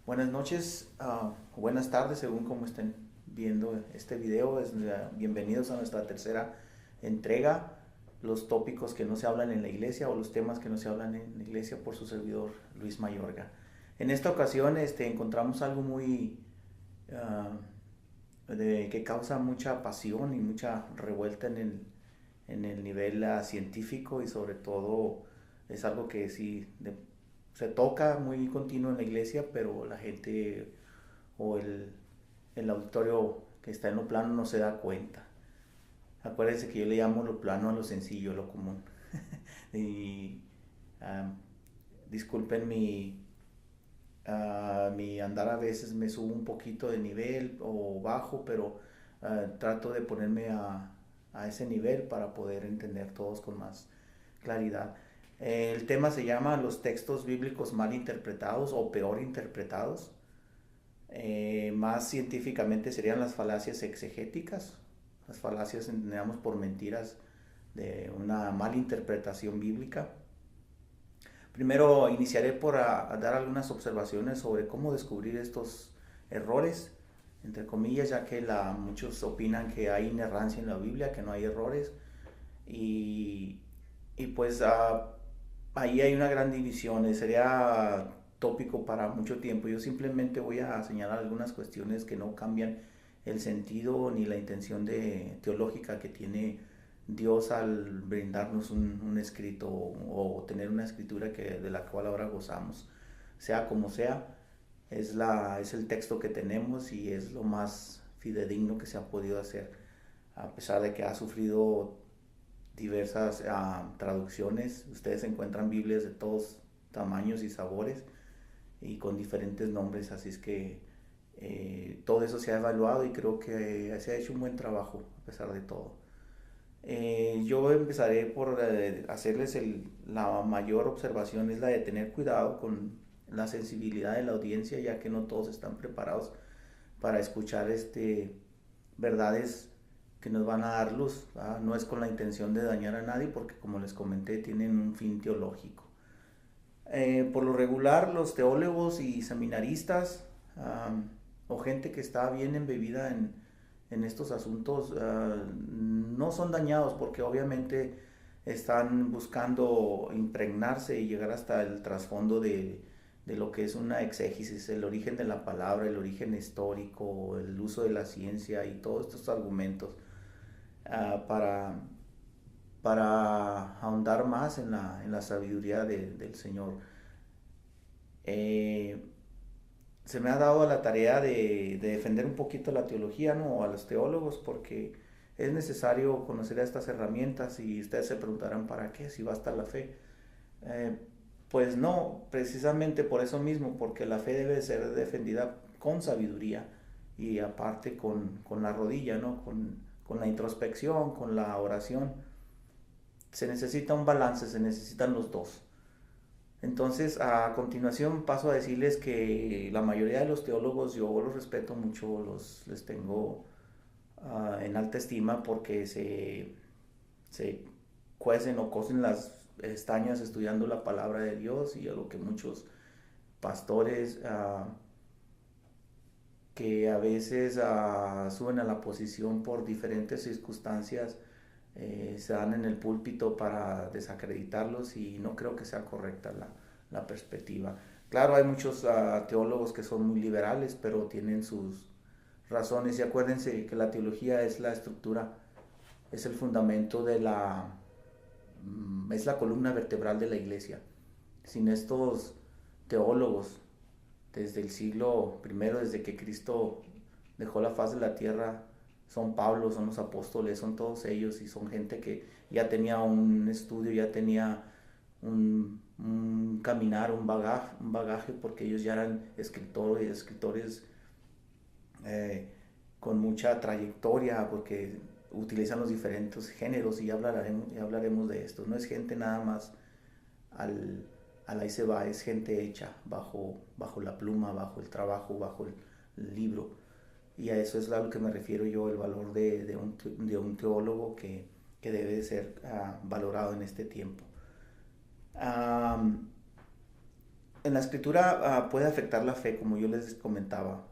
Buenas noches, buenas tardes, según como estén viendo este video. Bienvenidos a nuestra tercera entrega, los tópicos que no se hablan en la iglesia o los temas que no se hablan en la iglesia por su servidor Luis Mayorga. En esta ocasión encontramos algo muy que causa mucha pasión y mucha revuelta en el nivel científico, y sobre todo es algo que sí se toca muy continuo en la iglesia, pero la gente o el auditorio que está en lo plano no se da cuenta. Acuérdense que yo le llamo lo plano a lo sencillo, a lo común. Y um, disculpen mi andar, a veces me subo un poquito de nivel o bajo, pero trato de ponerme a ese nivel para poder entender todos con más claridad. El tema se llama los textos bíblicos mal interpretados o peor interpretados. Más científicamente serían las falacias exegéticas. Las falacias entendemos por mentiras de una mala interpretación bíblica. Primero iniciaré por dar algunas observaciones sobre cómo descubrir estos errores, entre comillas, ya que muchos opinan que hay inerrancia en la Biblia, que no hay errores. Y, y ahí hay una gran división. Sería tópico para mucho tiempo. Yo simplemente voy a señalar algunas cuestiones que no cambian el sentido ni la intención teológica que tiene Dios al brindarnos un escrito o tener una escritura de la cual ahora gozamos. Sea como sea, es el texto que tenemos y es lo más fidedigno que se ha podido hacer, a pesar de que ha sufrido diversas traducciones. Ustedes encuentran Biblias de todos tamaños y sabores y con diferentes nombres, así es que todo eso se ha evaluado y creo que se ha hecho un buen trabajo a pesar de todo. Yo empezaré por hacerles la mayor observación, es la de tener cuidado con la sensibilidad de la audiencia, ya que no todos están preparados para escuchar verdades que nos van a dar luz, ¿verdad? No es con la intención de dañar a nadie, porque como les comenté, tienen un fin teológico. Por lo regular, los teólogos y seminaristas, o gente que está bien embebida en estos asuntos, no son dañados, porque obviamente están buscando impregnarse y llegar hasta el trasfondo de lo que es una exégesis, el origen de la palabra, el origen histórico, el uso de la ciencia y todos estos argumentos, uh, para, para ahondar más en la sabiduría del Señor. Eh, Se me ha dado la tarea de defender un poquito la teología, ¿no? A los teólogos, porque es necesario conocer estas herramientas, y ustedes se preguntarán para qué, si basta la fe. Eh, pues no, precisamente por eso mismo, porque la fe debe ser defendida con sabiduría y aparte con la rodilla, ¿no? Con la introspección, con la oración. Se necesita un balance, se necesitan los dos. Entonces, a continuación paso a decirles que la mayoría de los teólogos yo los respeto mucho, les tengo en alta estima, porque se cuecen o cocen las estañas estudiando la palabra de Dios, y a lo que muchos pastores que a veces suben a la posición por diferentes circunstancias, se dan en el púlpito para desacreditarlos, y no creo que sea correcta la perspectiva. Claro, hay muchos teólogos que son muy liberales, pero tienen sus razones, y acuérdense que la teología es la estructura, es el fundamento es la columna vertebral de la iglesia. Sin estos teólogos, desde el siglo primero, desde que Cristo dejó la faz de la tierra, son Pablo, son los apóstoles, son todos ellos, y son gente que ya tenía un estudio, ya tenía un caminar, un bagaje, porque ellos ya eran escritores con mucha trayectoria, porque utilizan los diferentes géneros, y ya hablaremos de esto. No es gente nada más al, ahí se va, es gente hecha bajo la pluma, bajo el trabajo, bajo el libro. Y a eso es a lo que me refiero yo, el valor de un teólogo que debe ser valorado en este tiempo. Um, En la escritura puede afectar la fe, como yo les comentaba,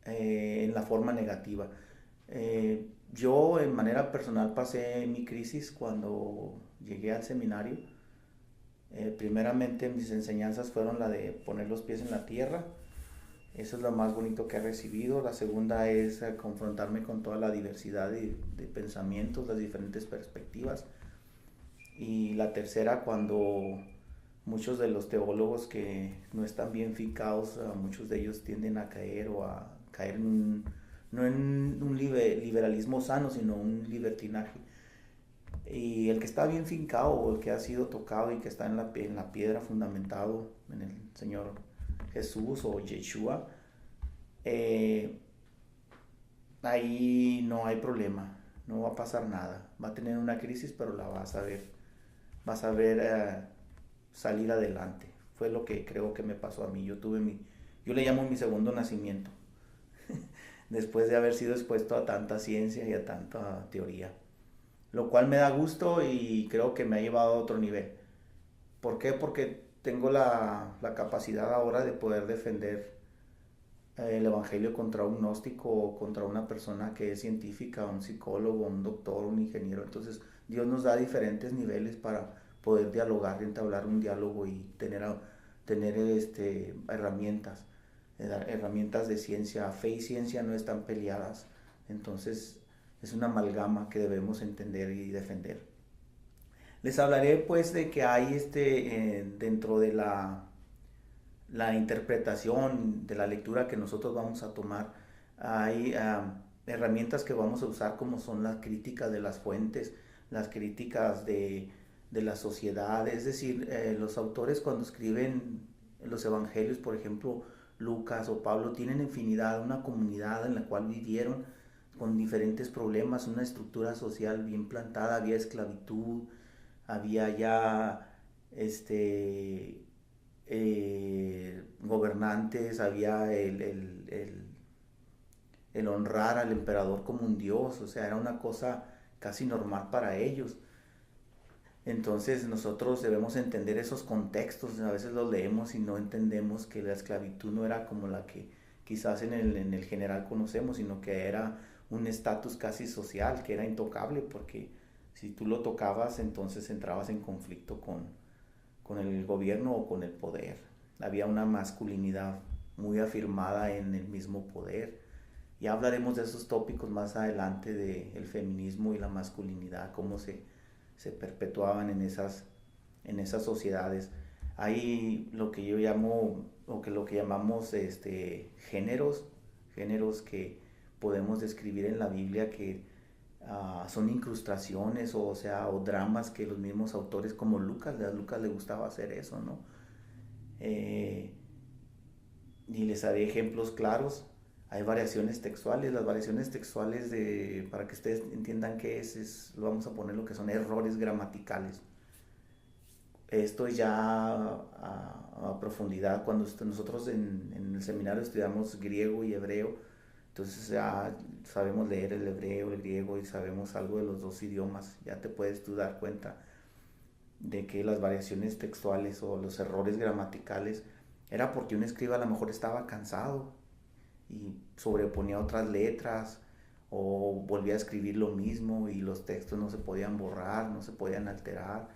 en la forma negativa. Yo en manera personal pasé mi crisis cuando llegué al seminario. Primeramente mis enseñanzas fueron la de poner los pies en la tierra. Eso es lo más bonito que he recibido. La segunda es confrontarme con toda la diversidad de pensamientos, las diferentes perspectivas. Y la tercera, cuando muchos de los teólogos que no están bien fincados, muchos de ellos tienden a caer o a caer en no en un liberalismo sano, sino un libertinaje. Y el que está bien fincado o el que ha sido tocado y que está en la piedra fundamentado en el Señor Jesús o Yeshua, eh, ahí no hay problema, no va a pasar nada. Va a tener una crisis, pero la vas a ver salir adelante. Fue lo que creo que me pasó a mí. Yo le llamo mi segundo nacimiento, después de haber sido expuesto a tanta ciencia y a tanta teoría. Lo cual me da gusto y creo que me ha llevado a otro nivel. ¿Por qué? Porque tengo la capacidad ahora de poder defender el evangelio contra un gnóstico o contra una persona que es científica, un psicólogo, un doctor, un ingeniero. Entonces Dios nos da diferentes niveles para poder dialogar, entablar un diálogo y tener herramientas, herramientas de ciencia. Fe y ciencia no están peleadas, entonces es una amalgama que debemos entender y defender. Les hablaré pues de que hay dentro de la interpretación de la lectura que nosotros vamos a tomar, hay herramientas que vamos a usar como son las críticas de las fuentes, las críticas de la sociedad, es decir, los autores cuando escriben los evangelios, por ejemplo, Lucas o Pablo, tienen infinidad, una comunidad en la cual vivieron con diferentes problemas, una estructura social bien plantada, había esclavitud, había ya gobernantes, había el honrar al emperador como un dios, o sea, era una cosa casi normal para ellos. Entonces nosotros debemos entender esos contextos, a veces los leemos y no entendemos que la esclavitud no era como la que quizás en el general conocemos, sino que era un estatus casi social, que era intocable, porque si tú lo tocabas entonces entrabas en conflicto con el gobierno o con el poder. Había una masculinidad muy afirmada en el mismo poder. Ya hablaremos de esos tópicos más adelante, del feminismo y la masculinidad, cómo se perpetuaban en esas sociedades. Hay lo que yo llamo, o que lo que llamamos géneros que podemos describir en la Biblia que son incrustaciones o dramas que los mismos autores como Lucas le gustaba hacer eso, ¿no? Y les haré ejemplos claros. Hay variaciones textuales, las variaciones textuales para que ustedes entiendan qué lo vamos a poner lo que son errores gramaticales. Esto es ya a profundidad, cuando nosotros en el seminario estudiamos griego y hebreo, entonces ya sabemos leer el hebreo, el griego y sabemos algo de los dos idiomas, ya te puedes tú dar cuenta de que las variaciones textuales o los errores gramaticales era porque un escriba a lo mejor estaba cansado y sobreponía otras letras o volvía a escribir lo mismo y los textos no se podían borrar, no se podían alterar.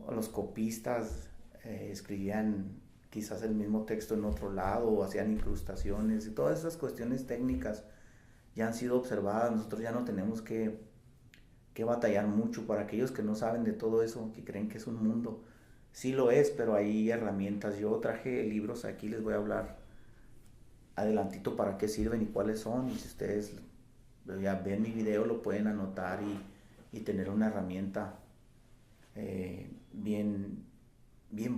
O los copistas escribían quizás el mismo texto en otro lado o hacían incrustaciones y todas esas cuestiones técnicas ya han sido observadas. Nosotros ya no tenemos que batallar mucho. Para aquellos que no saben de todo eso, que creen que es un mundo, sí lo es, pero hay herramientas. Yo traje libros aquí, les voy a hablar adelantito para qué sirven y cuáles son, y si ustedes ya ven mi video lo pueden anotar y tener una herramienta bien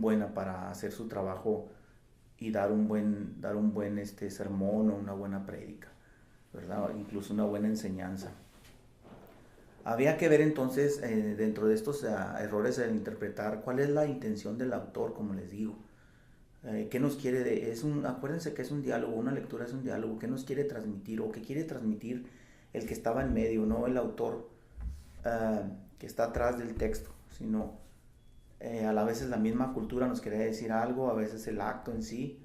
buena para hacer su trabajo y dar un buen sermón o una buena prédica, ¿verdad? Incluso una buena enseñanza. Había que ver entonces dentro de estos errores al interpretar cuál es la intención del autor, como les digo. ¿Qué nos quiere acuérdense que es un diálogo, una lectura es un diálogo, qué nos quiere transmitir o qué quiere transmitir el que estaba en medio, no el autor que está atrás del texto, sino A la vez la misma cultura nos quiere decir algo, a veces el acto en sí.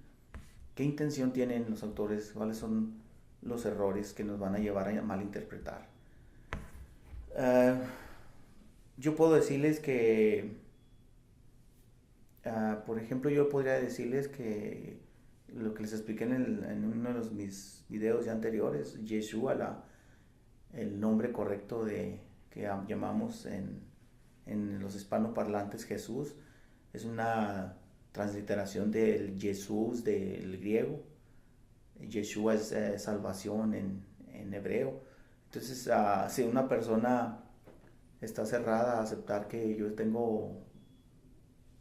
¿Qué intención tienen los autores? ¿Cuáles son los errores que nos van a llevar a malinterpretar? Uh, yo puedo decirles que, por ejemplo, yo podría decirles que lo que les expliqué en uno de mis videos ya anteriores, Yeshua, el nombre correcto que llamamos en los hispanoparlantes Jesús, es una transliteración del Jesús del griego. Yeshua es salvación en hebreo. Entonces, si una persona está cerrada a aceptar que yo tengo,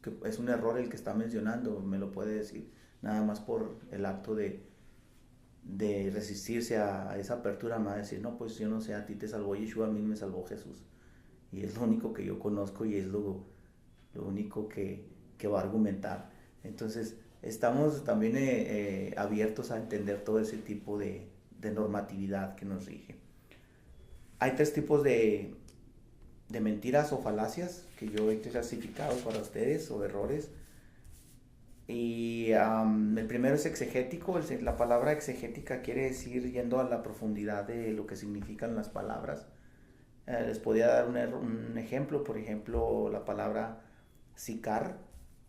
que es un error el que está mencionando, me lo puede decir, nada más por el acto de resistirse a esa apertura, me va a decir, no, pues yo no sé, a ti te salvó Yeshua, a mí me salvó Jesús. Y es lo único que yo conozco y es lo único que va a argumentar. Entonces, estamos también abiertos a entender todo ese tipo de normatividad que nos rige. Hay tres tipos de mentiras o falacias que yo he clasificado para ustedes, o errores. Y el primero es exegético. La palabra exegética quiere decir yendo a la profundidad de lo que significan las palabras. Les podría dar un ejemplo, por ejemplo, la palabra sicar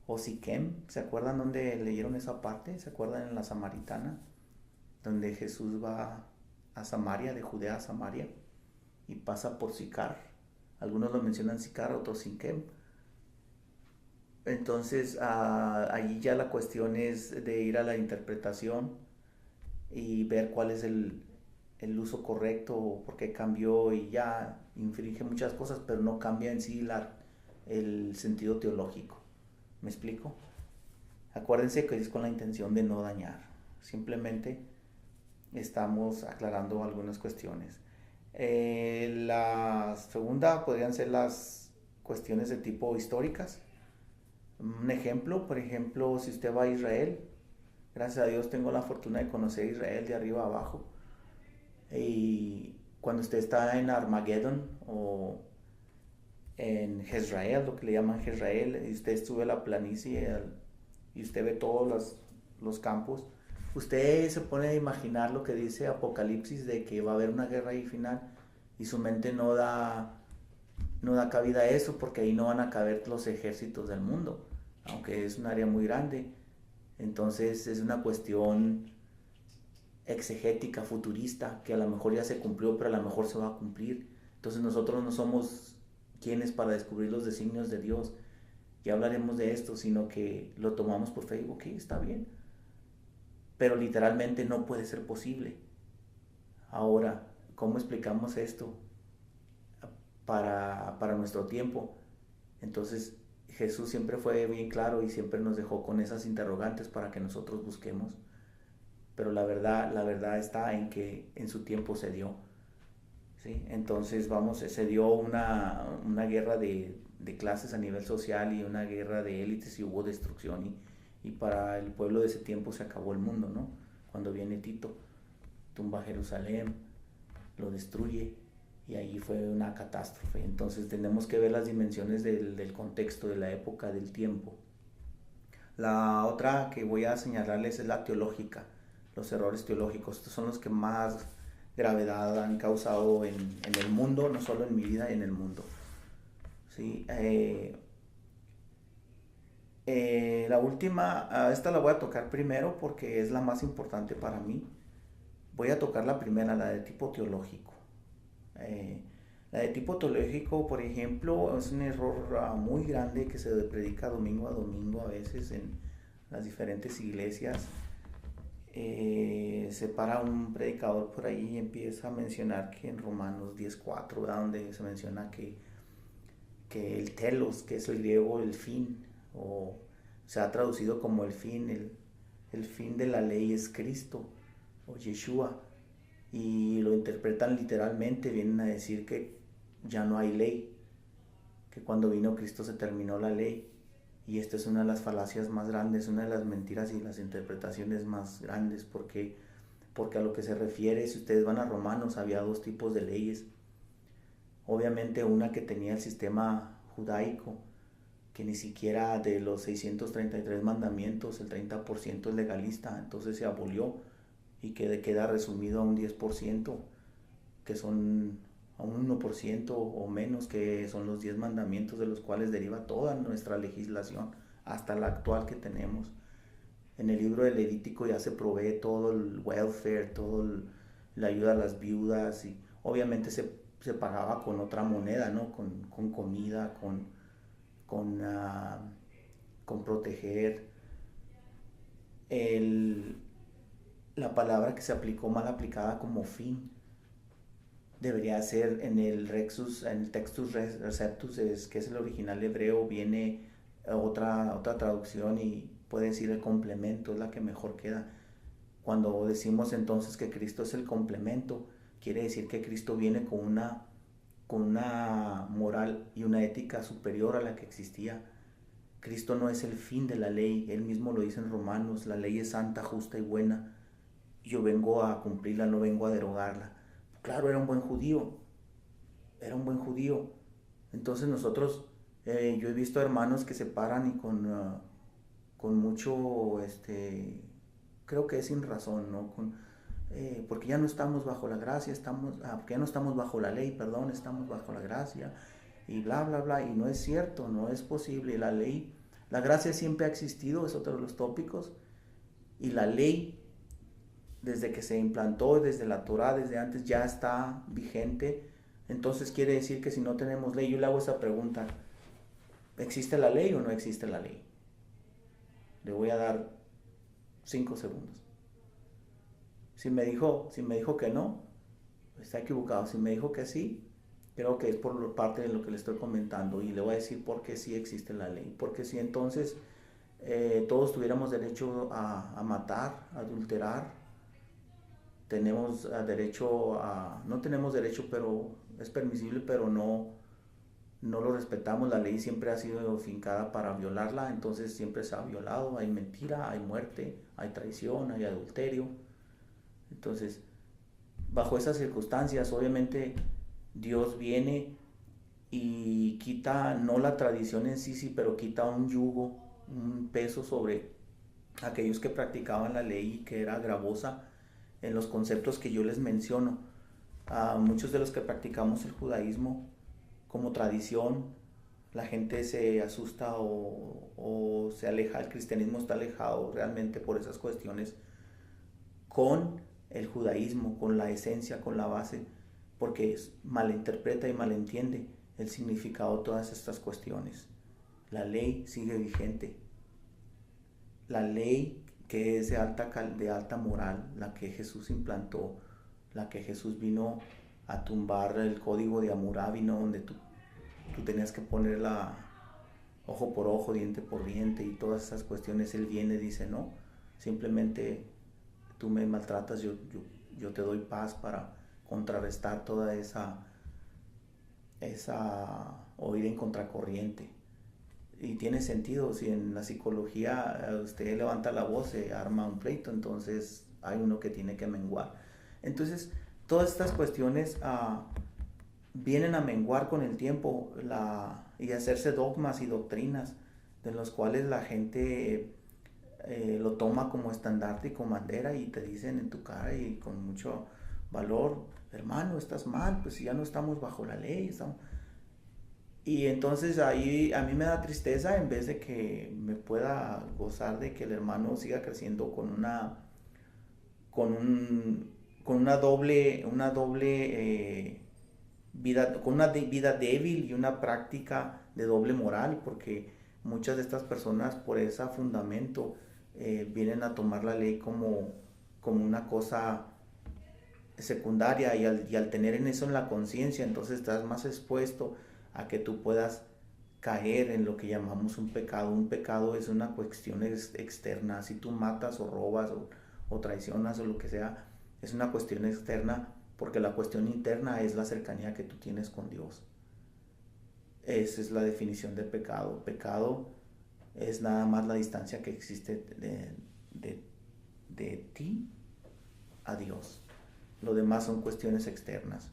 o siquem. ¿Se acuerdan dónde leyeron esa parte? ¿Se acuerdan en la Samaritana? Donde Jesús va a Samaria, de Judea a Samaria, y pasa por Sicar. Algunos lo mencionan Sicar, otros Siquem. Entonces, allí ya la cuestión es de ir a la interpretación y ver cuál es el uso correcto, por qué cambió, y ya infringe muchas cosas, pero no cambia en sí el sentido teológico. ¿Me explico? Acuérdense que es con la intención de no dañar. Simplemente estamos aclarando algunas cuestiones. La segunda podrían ser las cuestiones de tipo históricas. Un ejemplo, por ejemplo, si usted va a Israel, gracias a Dios tengo la fortuna de conocer Israel de arriba a abajo. Y cuando usted está en Armageddon o en Jezreel, lo que le llaman Jezreel, y usted sube a la planicie y usted ve todos los campos, usted se pone a imaginar lo que dice Apocalipsis de que va a haber una guerra ahí final, y su mente no da cabida a eso, porque ahí no van a caber los ejércitos del mundo, aunque es un área muy grande. Entonces es una cuestión exegética, futurista, que a lo mejor ya se cumplió, pero a lo mejor se va a cumplir. Entonces nosotros no somos quienes para descubrir los designios de Dios. Ya hablaremos de esto, sino que lo tomamos por fe y ok, está bien. Pero literalmente no puede ser posible. Ahora, ¿cómo explicamos esto para nuestro tiempo? Entonces Jesús siempre fue bien claro y siempre nos dejó con esas interrogantes para que nosotros busquemos. Pero la verdad está en que en su tiempo se dio. ¿Sí? Entonces, se dio una guerra de clases a nivel social y una guerra de élites, y hubo destrucción, y para el pueblo de ese tiempo se acabó el mundo, ¿no? Cuando viene Tito, tumba Jerusalén, lo destruye, y allí fue una catástrofe. Entonces tenemos que ver las dimensiones del contexto, de la época, del tiempo. La otra que voy a señalarles es la teológica, los errores teológicos. Estos son los que más gravedad han causado en el mundo, no solo en mi vida, en el mundo. ¿Sí? La última, esta la voy a tocar primero porque es la más importante para mí. Voy a tocar la primera, la de tipo teológico. La de tipo teológico, por ejemplo, es un error muy grande que se predica domingo a domingo a veces en las diferentes iglesias. Se para un predicador por ahí y empieza a mencionar que en Romanos 10:4, donde se menciona que el telos, que es el griego el fin, o se ha traducido como el fin, el fin de la ley es Cristo o Yeshua, y lo interpretan literalmente, vienen a decir que ya no hay ley, que cuando vino Cristo se terminó la ley. Y esta es una de las falacias más grandes, una de las mentiras y las interpretaciones más grandes, porque a lo que se refiere, si ustedes van a Romanos, había dos tipos de leyes. Obviamente una que tenía el sistema judaico, que ni siquiera de los 633 mandamientos el 30% es legalista, entonces se abolió y queda resumido a un 10%, que son a un 1% o menos, que son los 10 mandamientos de los cuales deriva toda nuestra legislación, hasta la actual que tenemos. En el libro del Levítico ya se provee todo el welfare, la ayuda a las viudas, y obviamente se pagaba con otra moneda, ¿no? Con comida, con, uh, con proteger. La palabra que se aplicó mal aplicada como fin debería ser en el Textus Receptus, que es el original hebreo, viene otra traducción y puede decir el complemento, es la que mejor queda. Cuando decimos entonces que Cristo es el complemento, quiere decir que Cristo viene con una moral y una ética superior a la que existía. Cristo no es el fin de la ley, él mismo lo dice en Romanos, la ley es santa, justa y buena. Yo vengo a cumplirla, no vengo a derogarla. Claro, era un buen judío. Entonces nosotros, yo he visto hermanos que se paran y con mucho, creo que es sin razón, ¿no? Porque ya no estamos bajo la gracia, porque ya no estamos bajo la ley, perdón, estamos bajo la gracia, y bla, bla, bla, y no es cierto, no es posible. La gracia siempre ha existido, es otro de los tópicos, y la ley, desde que se implantó, desde la Torá, desde antes, ya está vigente. Entonces quiere decir que si no tenemos ley, yo le hago esa pregunta: ¿existe la ley o no existe la ley? Le voy a dar 5 segundos. Si me dijo que no, está equivocado. Si me dijo que sí, creo que es por parte de lo que le estoy comentando, y le voy a decir por qué sí existe la ley. Porque si entonces todos tuviéramos derecho a matar, a adulterar, tenemos derecho no tenemos derecho, pero es permisible, pero no lo respetamos. La ley siempre ha sido fincada para violarla, entonces siempre se ha violado. Hay mentira, hay muerte, hay traición, hay adulterio. Entonces, bajo esas circunstancias, obviamente Dios viene y quita, no la tradición en sí, pero quita un yugo, un peso sobre aquellos que practicaban la ley, que era gravosa en los conceptos que yo les menciono. A muchos de los que practicamos el judaísmo como tradición, la gente se asusta o se aleja. El cristianismo está alejado realmente por esas cuestiones con el judaísmo, con la esencia, con la base, porque malinterpreta y malentiende el significado de todas estas cuestiones. La ley sigue vigente. La ley que es de alta moral, la que Jesús implantó, la que Jesús vino a tumbar el código de Hammurabi, ¿no? Donde tú tenías que ponerla ojo por ojo, diente por diente, y todas esas cuestiones. Él viene y dice: no, simplemente tú me maltratas, yo te doy paz, para contrarrestar toda esa o ir en contracorriente. Y tiene sentido. Si en la psicología usted levanta la voz, se arma un pleito, entonces hay uno que tiene que menguar. Entonces todas estas cuestiones vienen a menguar con el tiempo y hacerse dogmas y doctrinas de los cuales la gente lo toma como estandarte y como bandera, y te dicen en tu cara y con mucho valor: hermano, estás mal, pues si ya no estamos bajo la ley, estamos... Y entonces ahí a mí me da tristeza, en vez de que me pueda gozar de que el hermano siga creciendo con una doble vida, con una vida débil y una práctica de doble moral, porque muchas de estas personas, por ese fundamento, vienen a tomar la ley como una cosa secundaria, y al tener en eso en la conciencia, entonces estás más expuesto a que tú puedas caer en lo que llamamos un pecado. Un pecado es una cuestión externa. Si tú matas o robas o traicionas o lo que sea, es una cuestión externa, porque la cuestión interna es la cercanía que tú tienes con Dios. Esa es la definición de pecado. Pecado es nada más la distancia que existe de ti a Dios. Lo demás son cuestiones externas.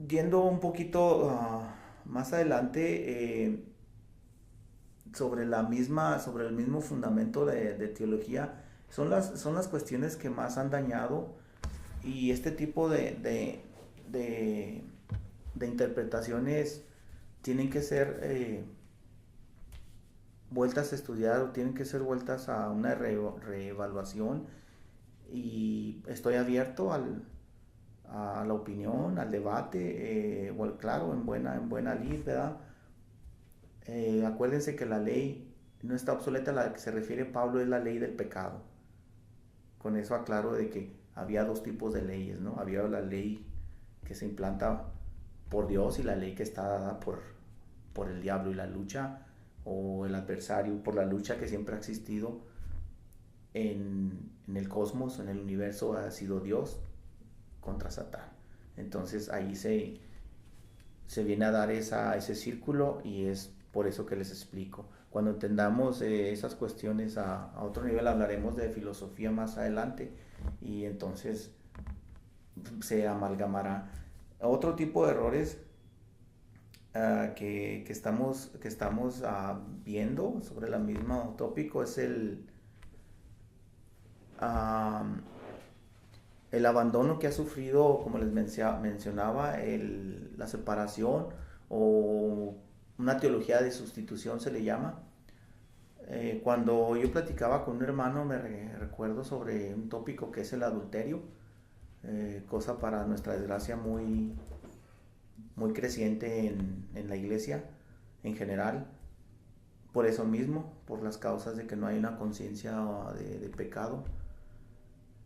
Yendo un poquito más adelante, sobre sobre el mismo fundamento de teología, son las cuestiones que más han dañado, y este tipo de, de interpretaciones tienen que ser vueltas a estudiar, o tienen que ser vueltas a una reevaluación, y estoy abierto a la opinión, al debate, claro, en buena lid, ¿verdad? Acuérdense que la ley no está obsoleta, la que se refiere Pablo es la ley del pecado. Con eso aclaro de que había dos tipos de leyes, ¿no? Había la ley que se implanta por Dios y la ley que está dada por el diablo, y la lucha o el adversario, por la lucha que siempre ha existido en el cosmos, en el universo, ha sido Dios contra Satán. Entonces ahí se viene a dar ese círculo, y es por eso que les explico. Cuando entendamos esas cuestiones a otro nivel, hablaremos de filosofía más adelante, y entonces se amalgamará. Otro tipo de errores que estamos viendo sobre el mismo tópico es el abandono que ha sufrido, como les mencionaba, la separación, o una teología de sustitución se le llama. Cuando yo platicaba con un hermano, recuerdo sobre un tópico que es el adulterio, cosa para nuestra desgracia muy, muy creciente en la iglesia en general, por eso mismo, por las causas de que no hay una conciencia de pecado,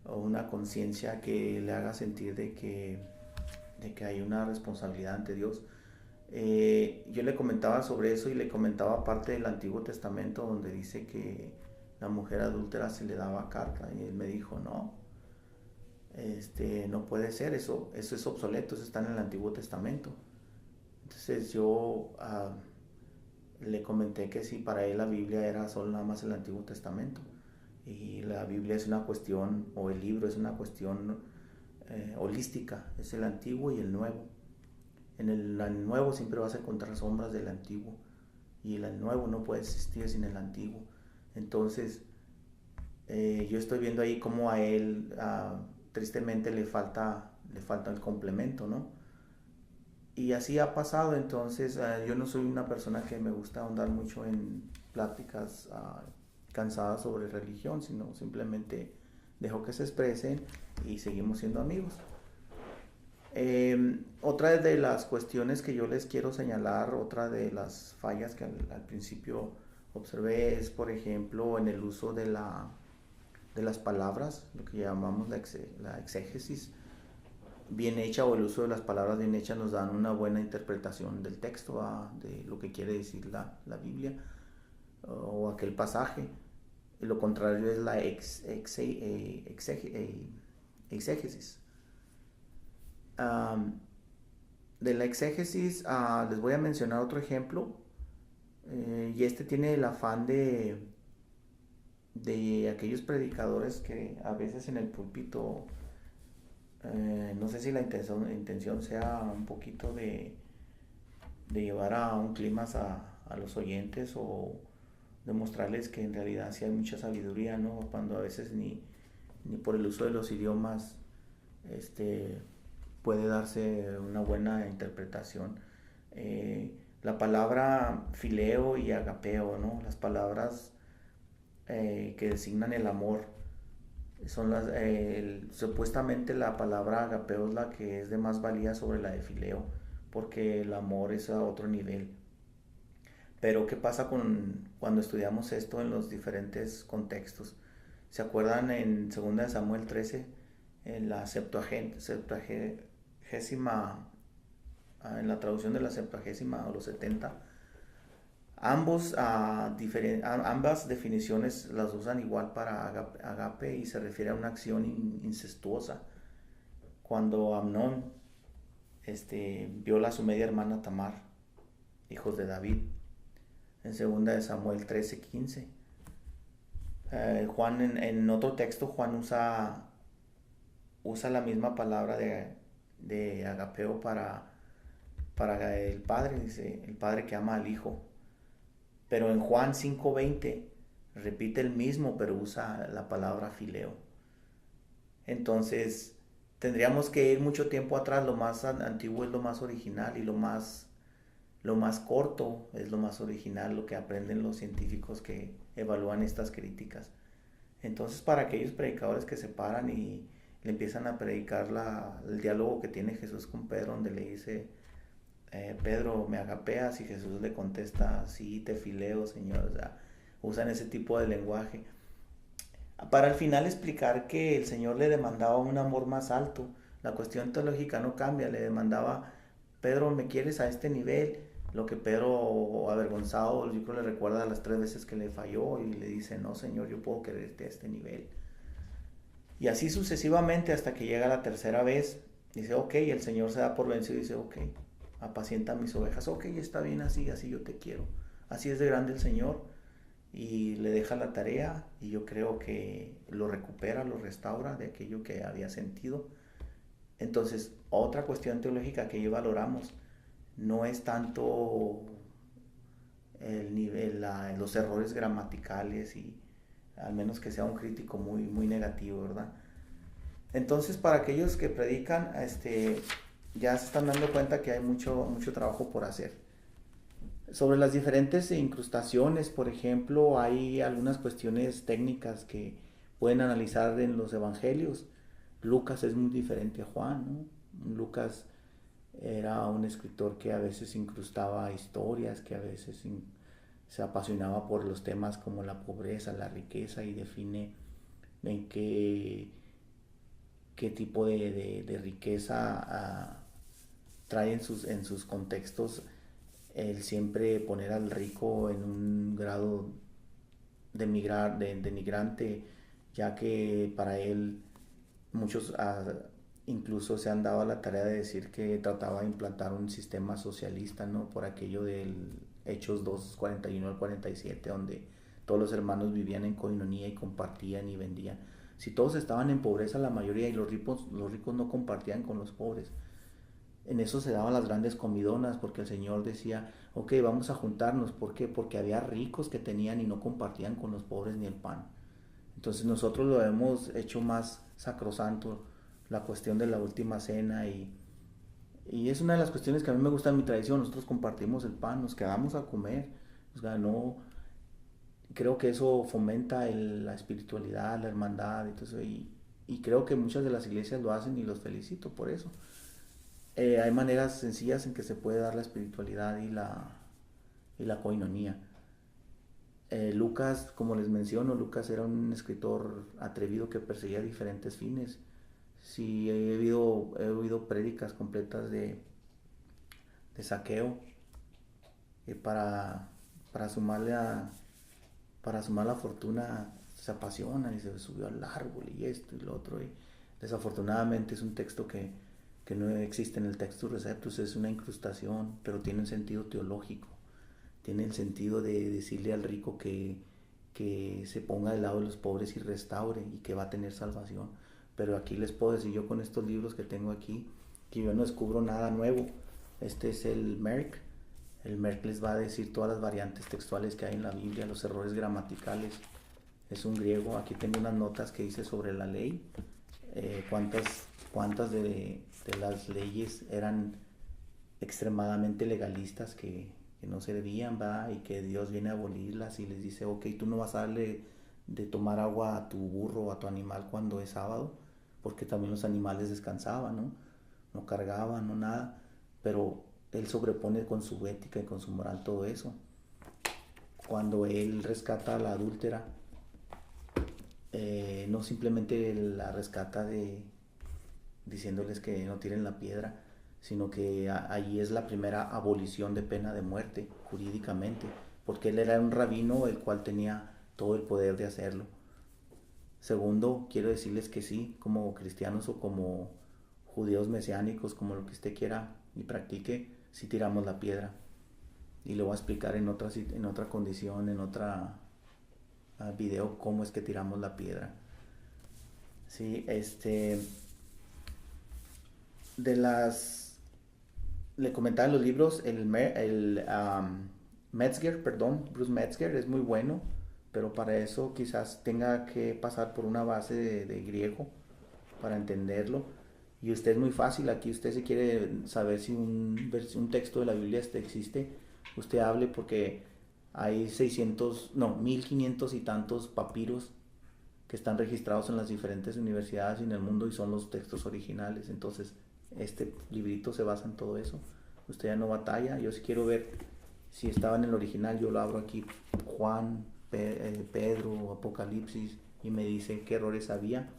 o una conciencia que le haga sentir de que hay una responsabilidad ante Dios. Yo le comentaba sobre eso, y le comentaba parte del Antiguo Testamento donde dice que la mujer adúltera se le daba carta, y él me dijo, no, no puede ser, eso es obsoleto, eso está en el Antiguo Testamento. Entonces yo le comenté que sí, para él la Biblia era solo nada más el Antiguo Testamento, y la Biblia es una cuestión, o el libro es una cuestión holística, es el Antiguo y el Nuevo. En el Nuevo siempre vas a encontrar sombras del Antiguo, y el Nuevo no puede existir sin el Antiguo. Entonces yo estoy viendo ahí cómo a él tristemente le falta el complemento, ¿no? Y así ha pasado. Entonces yo no soy una persona que me gusta ahondar mucho en pláticas cansadas sobre religión, sino simplemente dejo que se expresen y seguimos siendo amigos. Otra de las cuestiones que yo les quiero señalar, otra de las fallas que al principio observé, es, por ejemplo, en el uso de las palabras, lo que llamamos la exégesis bien hecha, o el uso de las palabras bien hechas nos dan una buena interpretación del texto, de lo que quiere decir la Biblia o aquel pasaje. Y lo contrario es la exégesis. De la exégesis les voy a mencionar otro ejemplo, y este tiene el afán de aquellos predicadores que a veces en el púlpito, no sé si la intención sea un poquito de llevar a un clima a los oyentes, o demostrarles que en realidad sí hay mucha sabiduría, ¿no? Cuando a veces ni por el uso de los idiomas puede darse una buena interpretación. La palabra fileo y agapeo, ¿no? Las palabras que designan el amor son supuestamente la palabra agapeo es la que es de más valía sobre la de fileo, porque el amor es a otro nivel. Pero ¿qué pasa cuando estudiamos esto en los diferentes contextos? ¿Se acuerdan en 2 Samuel 13, en la septuagésima, en la traducción de la Septuagésima, o los 70? Ambas definiciones las usan igual para agape, y se refiere a una acción incestuosa. Cuando Amnón viola a su media hermana Tamar, hijos de David, en 2 Samuel 13:15. Juan, en otro texto, Juan usa la misma palabra de agapeo para para el Padre, dice, el Padre que ama al Hijo. Pero en Juan 5:20 repite el mismo, pero usa la palabra fileo. Entonces, tendríamos que ir mucho tiempo atrás, lo más antiguo es lo más original y lo más corto es lo más original, lo que aprenden los científicos que evalúan estas críticas. Entonces, para aquellos predicadores que se paran y le empiezan a predicar el diálogo que tiene Jesús con Pedro, donde le dice, Pedro, ¿me agapeas? Y Jesús le contesta, sí, te fileo, Señor. O sea, usan ese tipo de lenguaje para al final explicar que el Señor le demandaba un amor más alto. La cuestión teológica no cambia, le demandaba, Pedro, ¿me quieres a este nivel? Lo que Pedro, avergonzado, yo creo le recuerda las 3 veces que le falló y le dice, no, Señor, yo puedo quererte a este nivel. Y así sucesivamente hasta que llega la tercera vez, dice, ok, el Señor se da por vencido y dice, ok, apacienta mis ovejas, ok, está bien así, así yo te quiero. Así es de grande el Señor y le deja la tarea y yo creo que lo recupera, lo restaura de aquello que había sentido. Entonces, otra cuestión teológica que hoy valoramos no es tanto el nivel, los errores gramaticales y al menos que sea un crítico muy, muy negativo, ¿verdad? Entonces, para aquellos que predican, ya se están dando cuenta que hay mucho, mucho trabajo por hacer. Sobre las diferentes incrustaciones, por ejemplo, hay algunas cuestiones técnicas que pueden analizar en los evangelios. Lucas es muy diferente a Juan, ¿no? Lucas era un escritor que a veces incrustaba historias, que a veces se apasionaba por los temas como la pobreza, la riqueza y define en qué tipo de riqueza trae en sus contextos el siempre poner al rico en un grado de migrante, ya que para él muchos incluso se han dado a la tarea de decir que trataba de implantar un sistema socialista, ¿no? Por aquello del Hechos 2:41 al 47, donde todos los hermanos vivían en coinonía y compartían y vendían. Si todos estaban en pobreza, la mayoría, y los ricos no compartían con los pobres. En eso se daban las grandes comidonas, porque el Señor decía, ok, vamos a juntarnos. ¿Por qué? Porque había ricos que tenían y no compartían con los pobres ni el pan. Entonces nosotros lo hemos hecho más sacrosanto, la cuestión de la última cena, y es una de las cuestiones que a mí me gusta en mi tradición. Nosotros compartimos el pan, nos quedamos a comer. O sea, no, creo que eso fomenta la espiritualidad, la hermandad y todo eso, y creo que muchas de las iglesias lo hacen y los felicito por eso. Hay maneras sencillas en que se puede dar la espiritualidad y la coinonía. Lucas, como les menciono, Lucas era un escritor atrevido que perseguía diferentes fines. Sí, he oído prédicas completas de Saqueo, para, para, sumarle para sumar la fortuna se apasionan y se subió al árbol y esto y lo otro. Y desafortunadamente es un texto que no existe en el Textus Receptus, es una incrustación, pero tiene un sentido teológico. Tiene el sentido de decirle al rico que se ponga del lado de los pobres y restaure y que va a tener salvación. Pero aquí les puedo decir yo con estos libros que tengo aquí, que yo no descubro nada nuevo. Este es el Merck. El Merck les va a decir todas las variantes textuales que hay en la Biblia, los errores gramaticales. Es un griego. Aquí tengo unas notas que dice sobre la ley, cuántas de las leyes eran extremadamente legalistas que no servían, va, y que Dios viene a abolirlas y les dice, ok, tú no vas a darle de tomar agua a tu burro o a tu animal cuando es sábado, porque también los animales descansaban, ¿no? No cargaban, no nada, pero él sobrepone con su ética y con su moral todo eso. Cuando él rescata a la adúltera, no simplemente la rescata diciéndoles que no tiren la piedra, sino que allí es la primera abolición de pena de muerte jurídicamente, porque él era un rabino el cual tenía todo el poder de hacerlo. Segundo, quiero decirles que sí, como cristianos o como judíos mesiánicos, como lo que usted quiera y practique, sí tiramos la piedra. Y lo voy a explicar en otra condición, en otra video, cómo es que tiramos la piedra. Sí, de las le comentaba en los libros, Metzger, perdón, Bruce Metzger es muy bueno, pero para eso quizás tenga que pasar por una base de griego para entenderlo. Y usted es muy fácil, aquí usted si quiere saber si un texto de la Biblia existe, usted hable porque hay 600, no, 1500 y tantos papiros que están registrados en las diferentes universidades y en el mundo y son los textos originales. Entonces, este librito se basa en todo eso. Usted ya no batalla. Yo si quiero ver si estaba en el original, yo lo abro aquí, Juan, Pedro, Apocalipsis, y me dice qué errores había.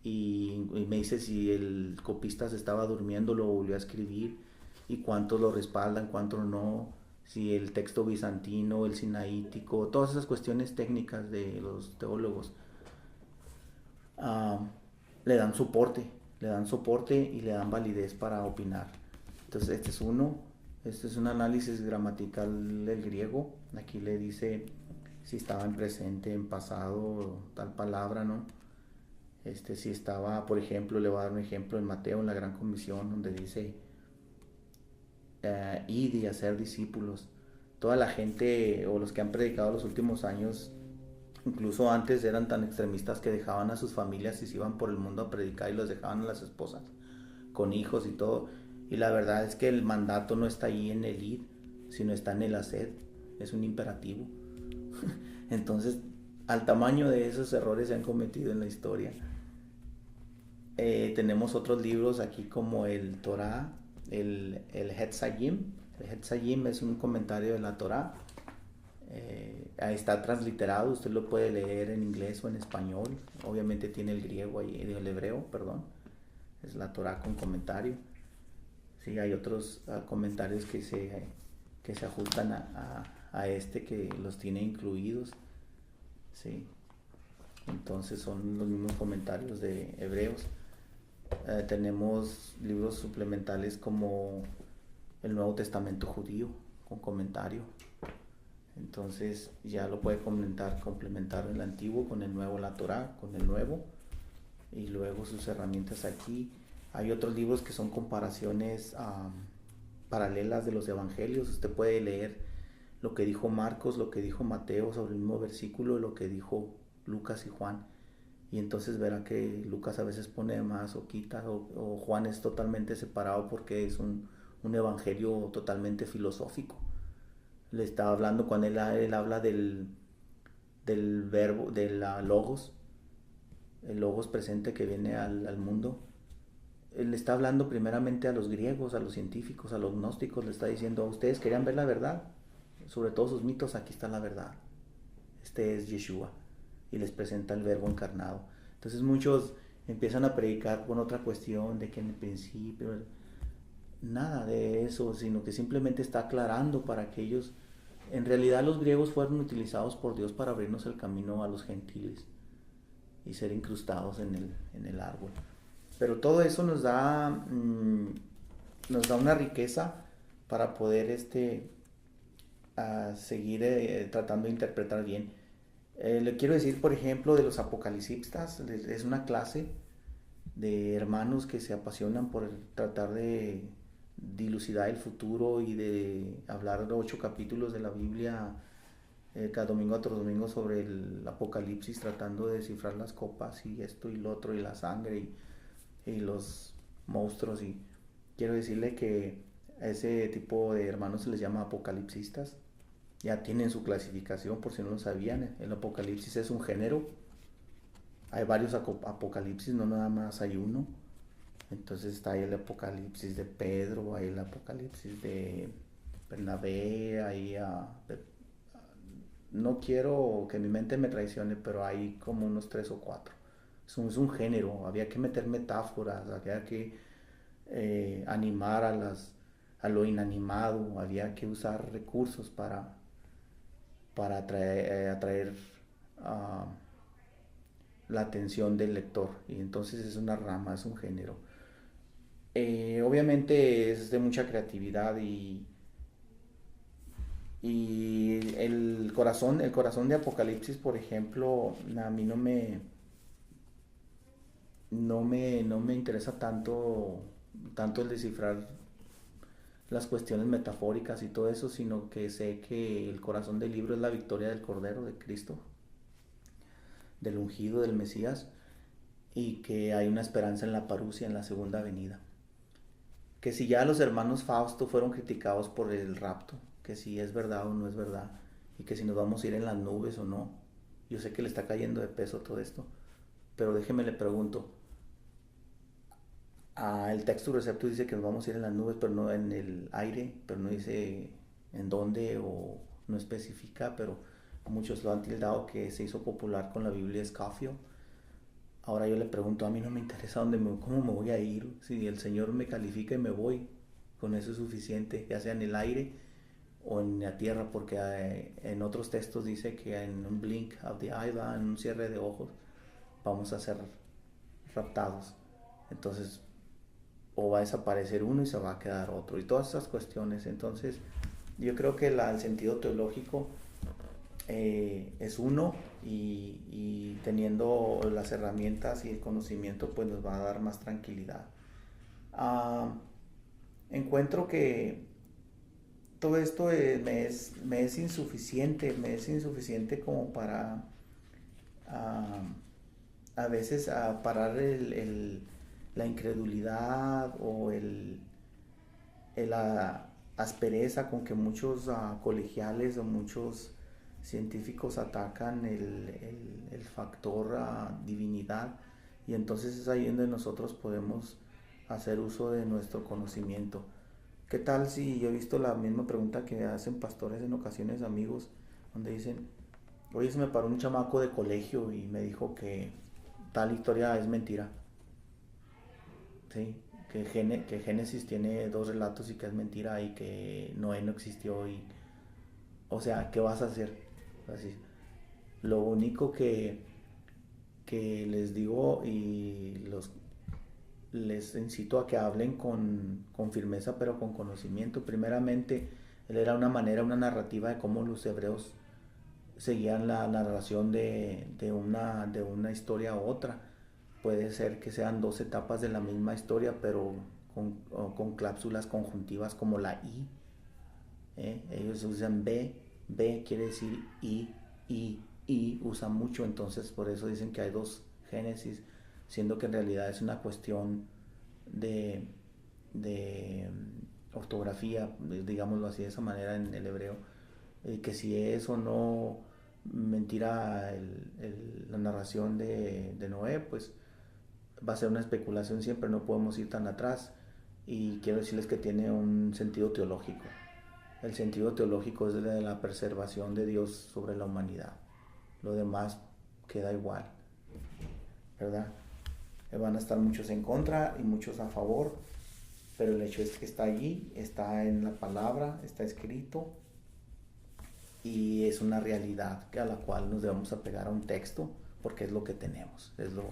Y me dice si el copista se estaba durmiendo, lo volvió a escribir, y cuántos lo respaldan, cuántos no, si el texto bizantino, el sinaítico, todas esas cuestiones técnicas de los teólogos uh, le dan soporte y le dan validez para opinar. Entonces este es un análisis gramatical del griego. Aquí le dice si estaba en presente, en pasado, tal palabra, ¿no? Si estaba, por ejemplo, le voy a dar un ejemplo en Mateo, en la Gran Comisión, donde dice, id y hacer discípulos. Toda la gente o los que han predicado los últimos años, incluso antes eran tan extremistas que dejaban a sus familias y se iban por el mundo a predicar y los dejaban a las esposas con hijos y todo. Y la verdad es que el mandato no está ahí en el id, sino está en el hacer. Es un imperativo. Entonces, al tamaño de esos errores se han cometido en la historia. Tenemos otros libros aquí como el Torah, el Hetzayim. El Hetzayim es un comentario de la Torah. Está transliterado, usted lo puede leer en inglés o en español. Obviamente tiene el griego ahí, el hebreo, perdón. Es la Torah con comentario. Sí, hay otros comentarios que se ajustan a este, que los tiene incluidos. Sí. Entonces son los mismos comentarios de hebreos. Tenemos libros suplementales como el Nuevo Testamento judío con comentario. Entonces ya lo puede complementar el antiguo con el nuevo, la Torah con el nuevo, y luego sus herramientas aquí. Hay otros libros que son comparaciones paralelas de los evangelios. Usted puede leer lo que dijo Marcos, lo que dijo Mateo sobre el mismo versículo, lo que dijo Lucas y Juan. Y entonces verá que Lucas a veces pone más o quita, o Juan es totalmente separado porque es un evangelio totalmente filosófico. Le estaba hablando cuando él habla del verbo, de la logos, el logos presente que viene al mundo. Él le está hablando primeramente a los griegos, a los científicos, a los gnósticos. Le está diciendo, ustedes querían ver la verdad, sobre todos sus mitos, aquí está la verdad. Este es Yeshua. Y les presenta el verbo encarnado. Entonces muchos empiezan a predicar con otra cuestión de que en el principio nada de eso, sino que simplemente está aclarando para que ellos, en realidad los griegos fueron utilizados por Dios para abrirnos el camino a los gentiles y ser incrustados en el árbol. Pero todo eso nos da una riqueza para poder seguir tratando de interpretar bien. Le quiero decir, por ejemplo, de los apocalipsistas. Es una clase de hermanos que se apasionan por tratar de dilucidar el futuro y de hablar 8 capítulos de la Biblia cada domingo a otro domingo sobre el apocalipsis, tratando de descifrar las copas y esto y lo otro y la sangre y los monstruos. Y quiero decirle que a ese tipo de hermanos se les llama apocalipsistas. Ya tienen su clasificación, por si no lo sabían. El apocalipsis es un género. Hay varios apocalipsis, no nada más hay uno. Entonces está ahí el apocalipsis de Pedro, hay el apocalipsis de Bernabé, hay no quiero que mi mente me traicione, pero hay como unos 3 o 4. Es un género, había que meter metáforas, había que animar a lo inanimado, había que usar recursos para atraer la atención del lector. Y entonces es una rama, es un género. Obviamente es de mucha creatividad y el corazón de Apocalipsis, por ejemplo, a mí no me interesa tanto el descifrar las cuestiones metafóricas y todo eso, sino que sé que el corazón del libro es la victoria del Cordero, de Cristo, del ungido, del Mesías, y que hay una esperanza en la parusia, en la segunda venida. Que si ya los hermanos Fausto fueron criticados por el rapto, que si es verdad o no es verdad, y que si nos vamos a ir en las nubes o no. Yo sé que le está cayendo de peso todo esto, pero déjeme le pregunto. El texto recepto dice que nos vamos a ir en las nubes, pero no en el aire, pero no dice en dónde o no especifica, pero muchos lo han tildado que se hizo popular con la Biblia Scofield. Ahora yo le pregunto, a mí no me interesa cómo me voy a ir. Si el Señor me califica y me voy, con eso es suficiente, ya sea en el aire o en la tierra, porque en otros textos dice que en un blink of the eye, en un cierre de ojos, vamos a ser raptados. Entonces, o va a desaparecer uno y se va a quedar otro, y todas esas cuestiones. Entonces, yo creo que el sentido teológico es uno, y teniendo las herramientas y el conocimiento pues nos va a dar más tranquilidad. Encuentro que todo esto me es insuficiente como para a veces parar la incredulidad o la aspereza con que muchos colegiales o muchos científicos atacan el factor divinidad, y entonces es ahí donde nosotros podemos hacer uso de nuestro conocimiento. ¿Qué tal si yo he visto la misma pregunta que hacen pastores en ocasiones, amigos, donde dicen, oye, se me paró un chamaco de colegio y me dijo que tal historia es mentira? ¿Sí? Que Génesis tiene dos relatos y que es mentira, y que Noé no existió, y o sea, ¿qué vas a hacer? Así. Lo único que les digo y les incito a que hablen con firmeza, pero con conocimiento. Primeramente, él era una narrativa de cómo los hebreos seguían la narración de una historia a otra. Puede ser que sean dos etapas de la misma historia, pero con cláusulas conjuntivas como la I. Ellos usan B quiere decir I usan mucho, entonces por eso dicen que hay dos Génesis, siendo que en realidad es una cuestión de ortografía, digámoslo así de esa manera en el hebreo, que si es o no mentira la narración de Noé, pues va a ser una especulación siempre, no podemos ir tan atrás, y quiero decirles que tiene un sentido teológico. El sentido teológico es de la preservación de Dios sobre la humanidad. Lo demás queda igual, ¿verdad? Van a estar muchos en contra y muchos a favor, pero el hecho es que está allí, está en la palabra, está escrito, y es una realidad a la cual nos debemos apegar a un texto, porque es lo que tenemos, es lo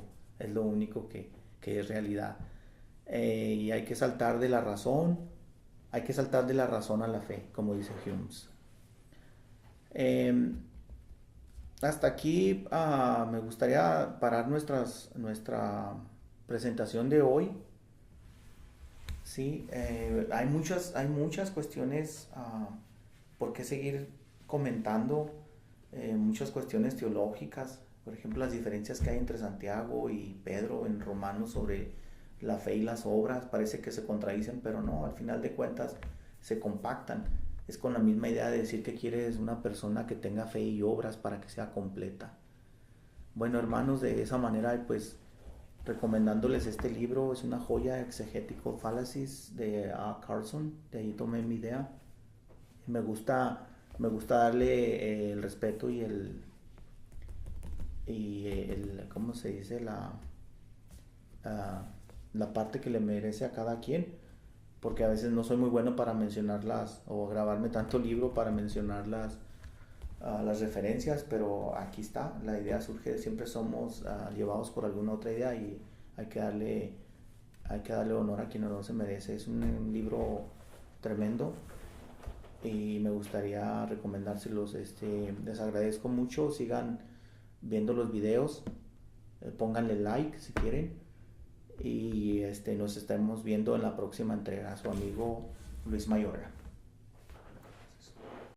único que es realidad. Y hay que saltar de la razón a la fe, como dice Humes. Hasta aquí me gustaría parar nuestra presentación de hoy. Sí, hay muchas cuestiones por qué seguir comentando, muchas cuestiones teológicas, por ejemplo las diferencias que hay entre Santiago y Pedro en Romanos sobre la fe y las obras. Parece que se contradicen, pero no, al final de cuentas se compactan. Es con la misma idea de decir que quieres una persona que tenga fe y obras para que sea completa. Bueno, hermanos, de esa manera pues recomendándoles este libro. Es una joya, Exegetical Fallacies, de A. Carlson. De ahí tomé mi idea. Me gusta darle el respeto y ¿cómo se dice? La parte que le merece a cada quien, porque a veces no soy muy bueno para mencionarlas o grabarme tanto libro para mencionar las referencias, pero aquí está. La idea surge, siempre somos llevados por alguna otra idea, y hay que darle honor a quien no se merece. Es un libro tremendo y me gustaría recomendárselos. Les agradezco mucho, sigan viendo los videos, pónganle like si quieren, y nos estaremos viendo en la próxima entrega. Su amigo Luis Mayorga.